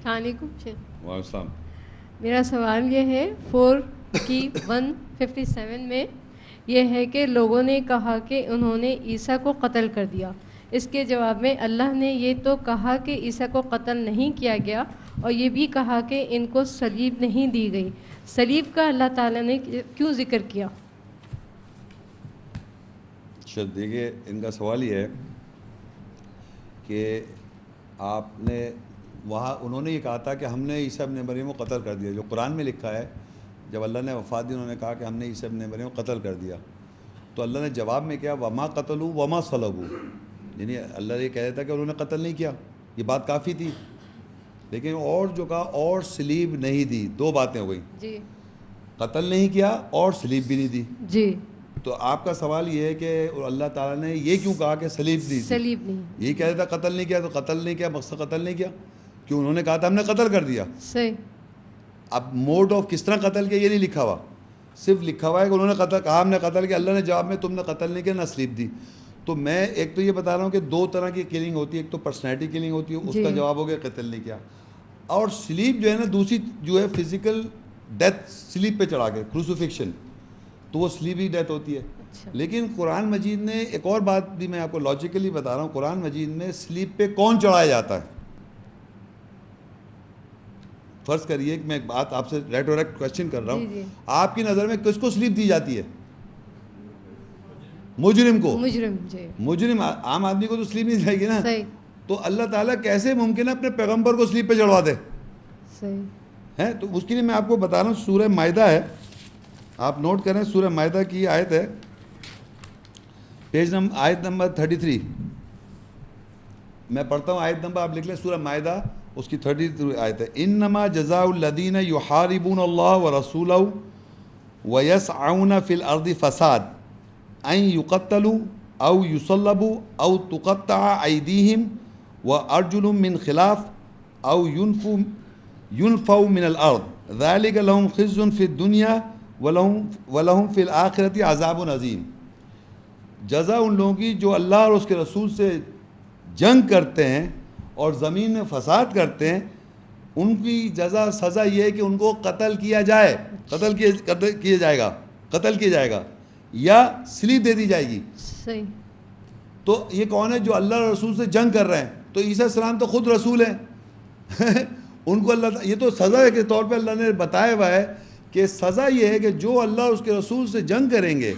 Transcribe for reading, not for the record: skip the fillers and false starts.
السلام علیکم شیخ. وعلیکم السلام. میرا سوال یہ ہے 4 کی 157 میں یہ ہے کہ لوگوں نے کہا کہ انہوں نے عیسیٰ کو قتل کر دیا. اس کے جواب میں اللہ نے یہ تو کہا کہ عیسیٰ کو قتل نہیں کیا گیا اور یہ بھی کہا کہ ان کو صلیب نہیں دی گئی. صلیب کا اللہ تعالیٰ نے کیوں ذکر کیا؟ دیکھیے ان کا سوال یہ ہے کہ آپ نے وہاں انہوں نے یہ کہا تھا کہ ہم نے عیسیٰ ابن مریم کو قتل کر دیا. جو قرآن میں لکھا ہے جب اللہ نے وفات دی انہوں نے کہا کہ ہم نے عیسیٰ ابن مریم کو قتل کر دیا, تو اللہ نے جواب میں کیا وما قتلوا وما صلبوا, یعنی اللہ یہ کہہ دیتا کہ انہوں نے قتل نہیں کیا, یہ بات کافی تھی. لیکن اور جو کہا اور صلیب نہیں دی, دو باتیں ہو گئیں جی, قتل نہیں کیا اور صلیب بھی نہیں دی. جی, تو آپ کا سوال یہ ہے کہ اللہ تعالیٰ نے یہ کیوں کہا کہ صلیب دی؟ صلیب نہیں. یہ کہہ دیتا قتل نہیں کیا, تو قتل نہیں کیا مقصد قتل نہیں کیا, کیوں انہوں نے کہا تھا ہم نے قتل کر دیا. صحیح. اب موڈ آف کس طرح قتل کیا یہ نہیں لکھا ہوا, صرف لکھا ہوا ہے کہ انہوں نے قتل کہا ہم نے قتل کیا. اللہ نے جواب میں تم نے قتل نہیں کیا نہ صلیب دی. تو میں ایک تو یہ بتا رہا ہوں کہ دو طرح کی کلنگ ہوتی ہے, ایک تو پرسنالٹی کلنگ ہوتی ہے, اس کا جواب ہو گیا قتل نہیں کیا, اور صلیب جو ہے نا دوسری جو ہے فزیکل ڈیتھ صلیب پہ چڑھا کے کروسیفکشن, تو وہ صلیبی ڈیتھ ہوتی ہے. لیکن قرآن مجید نے ایک اور بات بھی میں آپ کو لاجیکلی بتا رہا ہوں, قرآن مجید میں صلیب پہ کون چڑھایا جاتا ہے. فرض کریے کہ میں ایک بات آپ سے ڈائریکٹ کوشچن کر رہا ہوں, آپ کی نظر میں کس کو صلیب دی جاتی ہے؟ مجرم کو. مجرم عام آدمی کو تو صلیب نہیں جائے گی نا. تو اللہ تعالیٰ کیسے ممکن ہے اپنے پیغمبر کو صلیب پہ چڑھوا دے؟ ہے تو اس کے لیے میں آپ کو بتا رہا ہوں, سورہ مائدہ ہے, آپ نوٹ کریں, سورہ مائدہ کی آیت ہے, آیت نمبر 33. میں پڑھتا ہوں آیت نمبر, آپ لکھ لیں سورہ مائدہ اس کی 33 آیت ہے. انما جزاء الذین یحاربون اللہ ورسولہ ویسعون فی الارض فساد ان یقتلوا او یصلبوا او تقطع ایدیہم وارجلهم من خلاف او ينفوا من الارض ذلك لهم خزي في الدنيا ولهم في الآخرة عذاب عظیم. جزا ان لوگوں کی جو اللہ اور اس کے رسول سے جنگ کرتے ہیں اور زمین میں فساد کرتے ہیں, ان کی جزا سزا یہ ہے کہ ان کو قتل کیا جائے, قتل کیا جائے گا یا صلیب دے دی جائے گی. صحیح. تو یہ کون ہے جو اللہ اور رسول سے جنگ کر رہے ہیں؟ تو عیسیٰ السلام تو خود رسول ہیں. ان کو اللہ, یہ تو سزا کے طور پہ اللہ نے بتایا ہوا ہے کہ سزا یہ ہے کہ جو اللہ اور اس کے رسول سے جنگ کریں گے